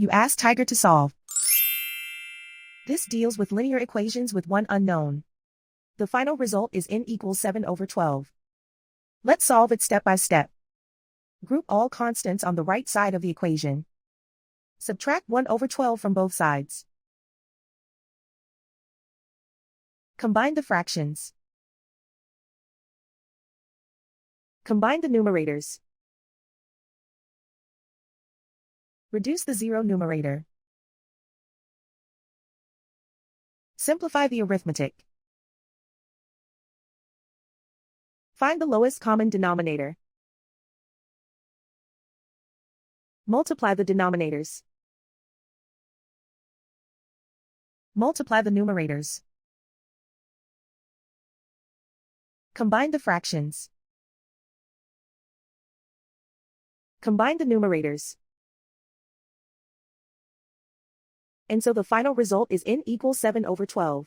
You ask Tiger to solve. This deals with linear equations with one unknown. The final result is n equals 7/12. Let's solve it step by step. Group all constants on the right side of the equation. Subtract 1/12 from both sides. Combine the fractions. Combine the numerators. Reduce the zero numerator. Simplify the arithmetic. Find the lowest common denominator. Multiply the denominators. Multiply the numerators. Combine the fractions. Combine the numerators. And so the final result is n equals 7/12.